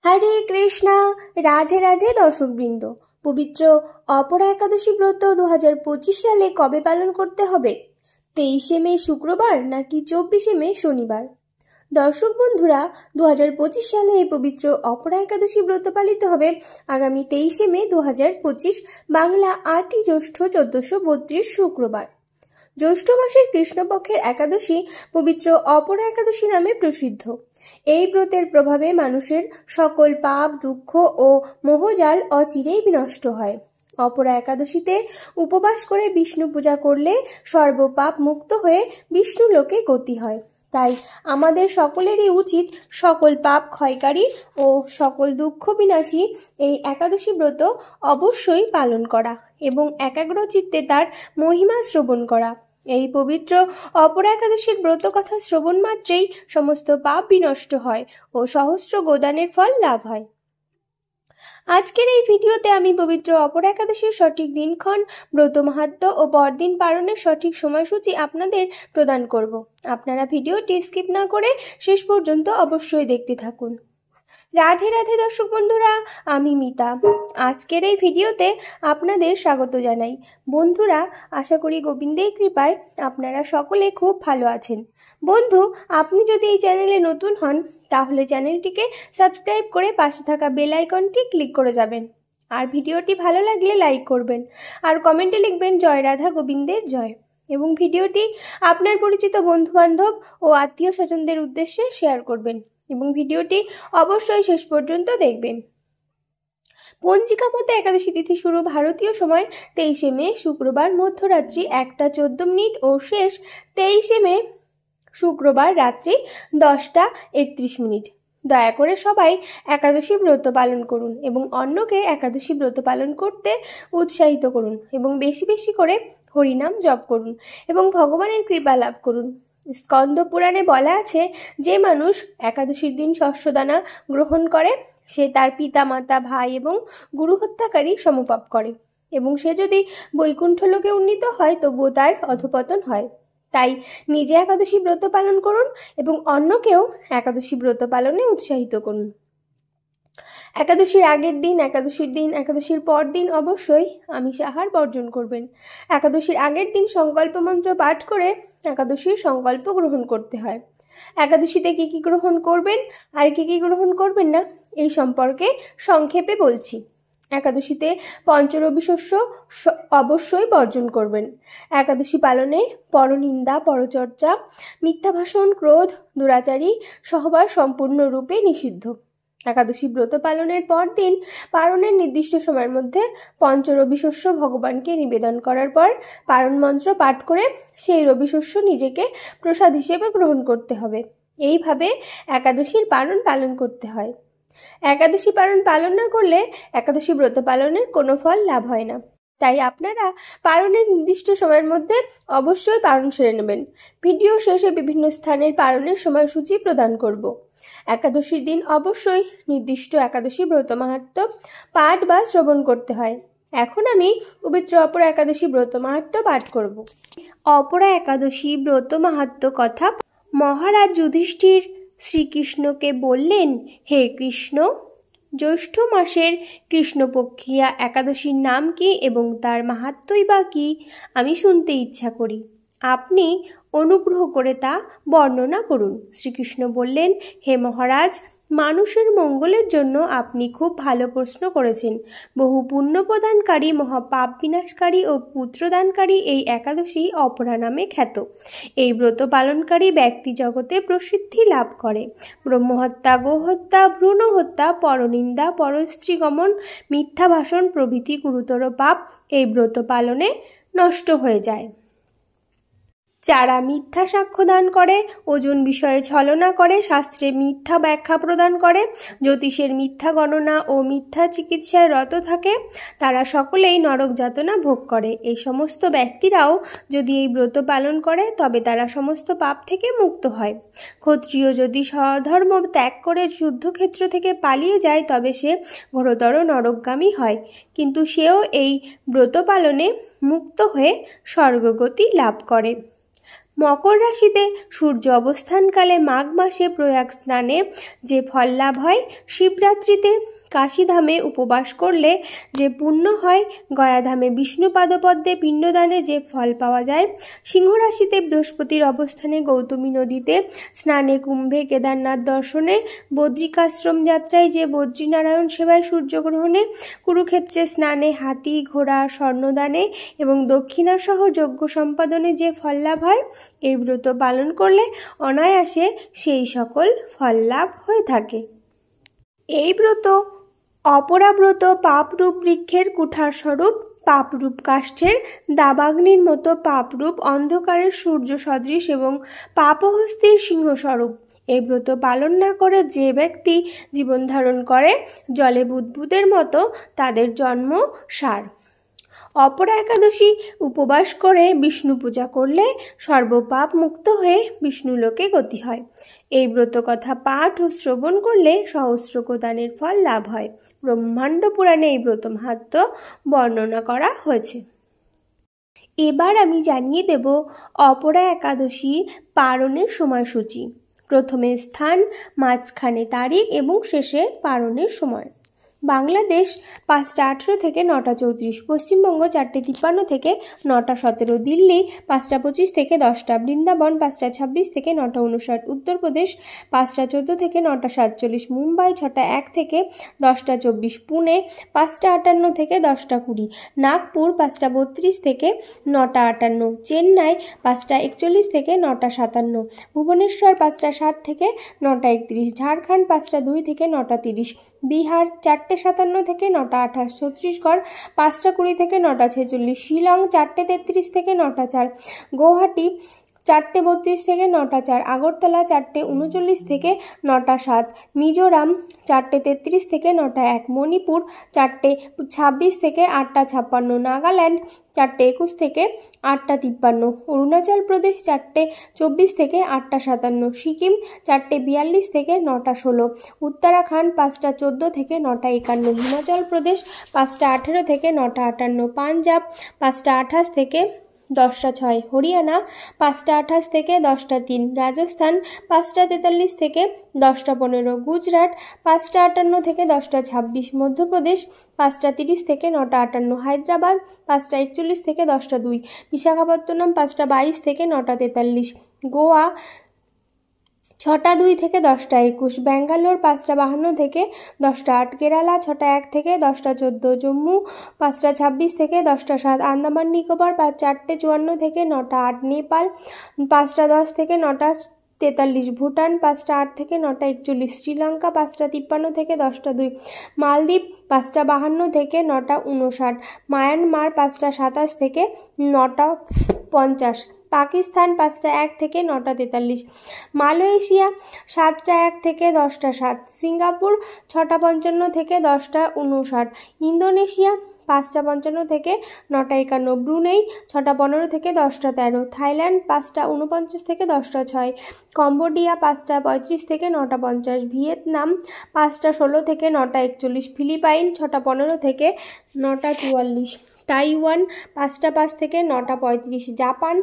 হরে কৃষ্ণা। রাধে রাধে দর্শকবৃন্দ। পবিত্র অপরা একাদশী ব্রত 2025 সালে কবে পালন করতে হবে? 23শে মে শুক্রবার নাকি 24শে মে শনিবার? দর্শক বন্ধুরা, 2025 সালে এই পবিত্র অপরা একাদশী ব্রত পালিত হবে আগামী 23শে মে 2025, বাংলা 8ই জ্যৈষ্ঠ 1432 শুক্রবার। জ্যৈষ্ঠ মাসের কৃষ্ণপক্ষের একাদশী পবিত্র অপরা একাদশী নামে প্রসিদ্ধ। এই ব্রতের প্রভাবে মানুষের সকল পাপ, দুঃখ ও মোহজাল অচিরেই বিনষ্ট হয়। অপরা একাদশীতে উপবাস করে বিষ্ণু পূজা করলে সর্বপাপ মুক্ত হয়ে বিষ্ণু লোকে গতি হয়। তাই আমাদের সকলেরই উচিত সকল পাপ ক্ষয়কারী ও সকল দুঃখ বিনাশী এই একাদশী ব্রত অবশ্যই পালন করা এবং একাগ্র চিত্তে তার মহিমা শ্রবণ করা। এই পবিত্র অপরা একাদশীর ব্রত কথা শ্রবণ মাত্রেই সমস্ত পাপ বিনষ্ট হয় ও সহস্র গোদানের ফল লাভ হয়। আজকের এই ভিডিওতে আমি পবিত্র অপরা একাদশীর সঠিক দিনক্ষণ, ব্রত মাহাত্ম্য ও পরদিন পালনের সঠিক সময়সূচি আপনাদের প্রদান করব। আপনারা ভিডিওটি স্কিপ না করে শেষ পর্যন্ত অবশ্যই দেখতে থাকুন। রাধে রাধে দর্শক বন্ধুরা, আমি মিতা। আজকের এই ভিডিওতে আপনাদের স্বাগত জানাই। বন্ধুরা, আশা করি গোবিন্দের কৃপায় আপনারা সকলে খুব ভালো আছেন। বন্ধু, আপনি যদি এই চ্যানেলে নতুন হন তাহলে চ্যানেলটিকে সাবস্ক্রাইব করে পাশে থাকা বেল আইকনটি ক্লিক করে যাবেন। আর ভিডিওটি ভালো লাগলে লাইক করবেন আর কমেন্টে লিখবেন জয় রাধা গোবিন্দের জয়, এবং ভিডিওটি আপনার পরিচিত বন্ধুবান্ধব ও আত্মীয় স্বজনদের উদ্দেশ্যে শেয়ার করবেন এবং ভিডিওটি অবশ্যই শেষ পর্যন্ত দেখবেন। পঞ্জিকা মতে একাদশী তিথি শুরু ভারতীয় সময় 23শে মে শুক্রবার মধ্যরাত্রি 1:14 ও শেষ 23শে মে শুক্রবার রাত্রি 10:31। দয়া করে সবাই একাদশী ব্রত পালন করুন এবং অন্যকে একাদশী ব্রত পালন করতে উৎসাহিত করুন এবং বেশি বেশি করে হরিনাম জপ করুন এবং ভগবানের কৃপা লাভ করুন। স্কন্দ পুরাণে বলা আছে, যে মানুষ একাদশীর দিন শস্যদানা গ্রহণ করে সে তার পিতা, মাতা, ভাই এবং গুরু হত্যাকারী সমপাপ করে, এবং সে যদি বৈকুণ্ঠ লোকে উন্নীত হয় তবুও তার অধঃপতন হয়। তাই নিজে একাদশী ব্রত পালন করুন এবং অন্যকেও একাদশী ব্রত পালনে উৎসাহিত করুন। একাদশীর আগের দিন, একাদশীর দিন, একাদশীর পর দিন অবশ্যই আমিষ আহার বর্জন করবেন। একাদশীর আগের দিন সংকল্প মন্ত্র পাঠ করে একাদশীর সংকল্প গ্রহণ করতে হয়। একাদশীতে কী কী গ্রহণ করবেন আর কী কী গ্রহণ করবেন না এই সম্পর্কে সংক্ষেপে বলছি। একাদশীতে পঞ্চরবি শস্য অবশ্যই বর্জন করবেন। একাদশী পালনে পরনিন্দা, পরচর্চা, মিথ্যা ভাষণ, ক্রোধ, দুরাচারী সহবাস সম্পূর্ণরূপে নিষিদ্ধ। একাদশী ব্রত পালনের পর দিন পারণের নির্দিষ্ট সময়ের মধ্যে পঞ্চরবি শস্য ভগবানকে নিবেদন করার পর পারণ মন্ত্র পাঠ করে সেই রবি শস্য নিজেকে প্রসাদ হিসেবে গ্রহণ করতে হবে। এইভাবে একাদশীর পারণ পালন করতে হয়। একাদশী পারণ পালন না করলে একাদশী ব্রত পালনের কোনো ফল লাভ হয় না। তাই আপনারা পারণের নির্দিষ্ট সময়ের মধ্যে অবশ্যই পারণ সেরে নেবেন। ভিডিও শেষে বিভিন্ন স্থানের পারণের সময়সূচি প্রদান করব। একাদশীর দিন অবশ্যই নির্দিষ্ট একাদশী ব্রত মাহাত্ম্য পাঠ বা শ্রবণ করতে হয়। এখন আমি পবিত্র অপরা একাদশী ব্রত মাহাত্ম্য পাঠ করব। অপরা একাদশী ব্রত মাহাত্ম্য কথা। মহারাজ যুধিষ্ঠির শ্রীকৃষ্ণকে বললেন, হে কৃষ্ণ, জ্যৈষ্ঠ মাসের কৃষ্ণপক্ষিয়া একাদশীর নাম কি এবং তার মাহাত্ম্যই বা কি আমি শুনতে ইচ্ছা করি। আপনি অনুগ্রহ করে তা বর্ণনা করুন। শ্রীকৃষ্ণ বললেন, হে মহারাজ, মানুষের মঙ্গলের জন্য আপনি খুব ভালো প্রশ্ন করেছেন। বহু পুণ্য প্রদানকারী, মহাপাপ বিনাশকারী ও পুত্রদানকারী এই একাদশী অপরা নামে খ্যাত। এই ব্রত পালনকারী ব্যক্তি জগতে প্রসিদ্ধি লাভ করে। ব্রহ্মহত্যা, গোহত্যা, ভ্রূণ হত্যা, পরনিন্দা, পরস্ত্রীগমন, মিথ্যা ভাষণ প্রভৃতি গুরুতর পাপ এই ব্রত পালনে নষ্ট হয়ে যায়। যারা মিথ্যা সাক্ষ্য দান করে, ওজন বিষয়ে ছলনা করে, শাস্ত্রে মিথ্যা ব্যাখ্যা প্রদান করে, জ্যোতিষের মিথ্যা গণনা ও মিথ্যা চিকিৎসায় রত থাকে, তারা সকলেই নরক যাতনা ভোগ করে। এই সমস্ত ব্যক্তিরাও যদি এই ব্রত পালন করে তবে তারা সমস্ত পাপ থেকে মুক্ত হয়। ক্ষত্রিয় যদি স্বধর্ম ত্যাগ করে যুদ্ধক্ষেত্র থেকে পালিয়ে যায় তবে সে ঘোরতর নরকগামী হয়, কিন্তু সেও এই ব্রত পালনে মুক্ত হয়ে স্বর্গগতি লাভ করে। মকর রাশিতে সূর্য অবস্থানকালে মাঘ মাসে প্রয়াগ স্নানে যে ফল লাভ হয়, শিবরাত্রিতে কাশীধামে উপবাস করলে যে পুণ্য হয়, গয়াধামে বিষ্ণু পাদপদ্মে পিণ্ডদানে যে ফল পাওয়া যায়, সিংহ রাশিতে বৃহস্পতির অবস্থানে গৌতমী নদীতে স্নানে, কুম্ভে কেদারনাথ দর্শনে, বদ্রিকাশ্রম যাত্রায় যে বদ্রীনারায়ণ সেবায়, সূর্যগ্রহণে, কুরুক্ষেত্রে স্নানে, হাতি ঘোড়া স্বর্ণদানে এবং দক্ষিণাসহ যজ্ঞ সম্পাদনে যে ফল লাভ হয়, এই ব্রত পালন করলে অনায়াসে সেই সকল ফল লাভ হয়ে থাকে। এই ব্রত অপরাব্রত পাপরূপ বৃক্ষের কুঠার স্বরূপ, পাপরূপ কাষ্ঠের দাবাগ্নির মতো, পাপরূপ অন্ধকারের সূর্য সদৃশ এবং পাপহস্তির সিংহস্বরূপ। এই ব্রত পালন না করে যে ব্যক্তি জীবন ধারণ করে জলে বুদ্বুদের মতো, তাদের জন্ম সার। অপরা একাদশী উপবাস করে বিষ্ণু পূজা করলে সর্বপাপ মুক্ত হয়ে বিষ্ণুলোকে গতি হয়। এই ব্রত কথা পাঠ ও শ্রবণ করলে সহস্রক দানের ফল লাভ হয়। ব্রহ্মাণ্ড পুরাণে এই ব্রত মাহাত্ম্য বর্ণনা করা হয়েছে। এবার আমি জানিয়ে দেব অপরা একাদশী পারণের সময়সূচি। প্রথমে স্থান, মাঝখানে তারিখ এবং শেষে পারণের সময়। বাংলাদেশ 5টা 18 থেকে 9টা 34, পশ্চিমবঙ্গ 4টে 53 থেকে 9টা 17, দিল্লি 5টা 25 থেকে 10টা, বৃন্দাবন 5টা 26 থেকে 9টা 59, উত্তরপ্রদেশ 5টা 14 থেকে 9টা 47, মুম্বাই 6টা 1 থেকে 10টা 24, পুনে 5টা 58 থেকে 10টা 20, নাগপুর 5টা 32 থেকে 9টা 58, চেন্নাই 5টা 41 থেকে 9টা 57, ভুবনেশ্বর 5টা 7 থেকে 9টা 31, ঝাড়খণ্ড 5টা 2 থেকে 9টা 30, বিহার 4টে 57 থেকে 9টা 28, ছত্তিশগড় 5টা 20 থেকে 9টা 46, শিলং 4টে 33 থেকে 9টা 4, গৌহাটি 4টে 32 থেকে 9টা 4, আগরতলা 4টে 39 থেকে 9টা 7, মিজোরাম 4টে 33 থেকে 9টা 1, মণিপুর 4টে 26 থেকে 8টা 56, নাগাল্যান্ড 4টে 21 থেকে 8টা 53, অরুণাচল প্রদেশ 4টে 24 থেকে 8টা 57, সিকিম 4টে 42 থেকে 9টা 16, উত্তরাখণ্ড 5টা 14 থেকে 9টা 51, হিমাচল প্রদেশ 5টা 18 থেকে 9টা 58, পাঞ্জাব 5টা 28 থেকে 10টা 6, হরিয়ানা 5টা 28 থেকে 10টা 3, রাজস্থান 5টা 43 থেকে 10টা 15, গুজরাট 5টা 58 থেকে 10টা 26, মধ্যপ্রদেশ 5টা 30 থেকে 9টা 58, হায়দ্রাবাদ 5টা 41 থেকে 10টা 2, বিশাখাপত্তনম 5টা 22 থেকে 9টা 43, গোয়া 6টা 2 থেকে 10টা 21, ব্যাঙ্গালোর 5টা 52 থেকে 10টা 8, কেরালা 6টা 1 থেকে 10টা 14, জম্মু 5টা 26 থেকে 10টা 7, আন্দামান নিকোবর 4টে 54 থেকে 9টা 8, নেপাল 5টা 10 থেকে 9টা 43, ভুটান 5টা 8 থেকে 9টা 41, শ্রীলঙ্কা 5টা 53 থেকে 10টা 2, মালদ্বীপ 5টা 52 থেকে 9টা 59, মায়ানমার 5টা 27 থেকে 9টা 50, পাকিস্তান 5টা 1 থেকে 9টা 43, মালয়েশিয়া 7টা 1 থেকে 10টা 7, সিঙ্গাপুর 6টা 55 থেকে 10টা 59, ইন্দোনেশিয়া 5টা 55 থেকে 9টা 51, ব্রুনেই 6টা 15 থেকে 10টা 13, থাইল্যান্ড 5টা 49 থেকে 10টা 6, কম্বোডিয়া 5টা 35 থেকে 9টা 50, ভিয়েতনাম 5টা 16 থেকে 9টা 41, ফিলিপাইন 6টা 15 থেকে 9টা 44, তাইওয়ান 5টা 5 থেকে 9টা 35, জাপান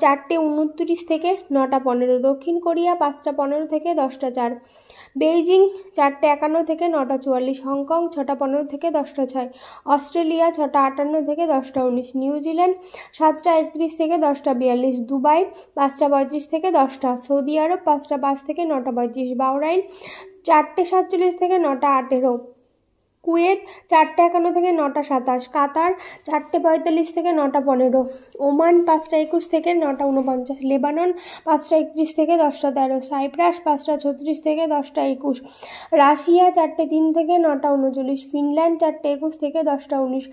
4টে 29 থেকে 9টা 15, দক্ষিণ কোরিয়া 5টা 15 থেকে 10টা 4, বেইজিং 4টে 51 থেকে 9টা 44, হংকং 6টা 15 থেকে 10টা 6, অস্ট্রেলিয়া 6টা 58 থেকে 10টা 19, নিউজিল্যান্ড 7টা 31 থেকে 10টা 42, দুবাই 5টা 35 থেকে 10টা, সৌদি আরব 5টা 5 থেকে 9টা 35, বাহরাইন 4টে 47 থেকে 9টা 18, কুয়েত 4টে 51 থেকে 9টা 27, কাতার 4টে 45 থেকে 9টা 15, ওমান 5টা 21 থেকে 9টা 49, লেবানন 5টা 31 থেকে 10টা 13, সাইপ্রাস 5টা 36 থেকে 10টা 21, রাশিয়া 4টে 3 থেকে 9টা 39, ফিনল্যান্ড 4টে 21 থেকে 10টা 19,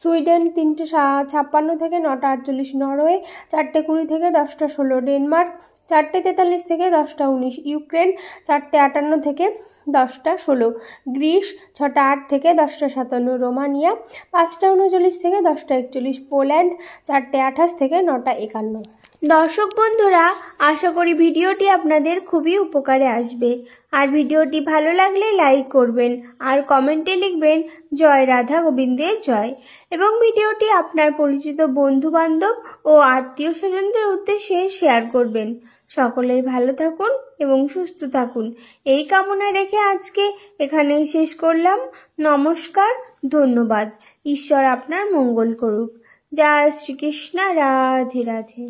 সুইডেন 3টে 56 থেকে 9টা 48, নরওয়ে 4টে 20 থেকে 10টা 16, ডেনমার্ক 4টে 43 থেকে 10টা 19, ইউক্রেন 4টে 58 থেকে 10টা 16, গ্রিস 6টা 8 থেকে 10টা 57, রোমানিয়া 5টা 39 থেকে 10টা 41, পোল্যান্ড 4টে 28 থেকে 9টা 51। দর্শক বন্ধুরা, আশা করি ভিডিওটি আপনাদের খুবই উপকারে আসবে। আর ভিডিওটি ভালো লাগলে লাইক করবেন আর কমেন্টে লিখবেন জয় রাধা গোবিন্দের জয়, এবং ভিডিওটি আপনার পরিচিত বন্ধু বান্ধব ও আত্মীয় স্বজনদের উদ্দেশ্যে শেয়ার করবেন। সকলেই ভালো থাকুন এবং সুস্থ থাকুন, এই কামনা রেখে আজকে এখানেই শেষ করলাম। নমস্কার, ধন্যবাদ। ঈশ্বর আপনার মঙ্গল করুক। জয় শ্রীকৃষ্ণ, রাধে রাধে।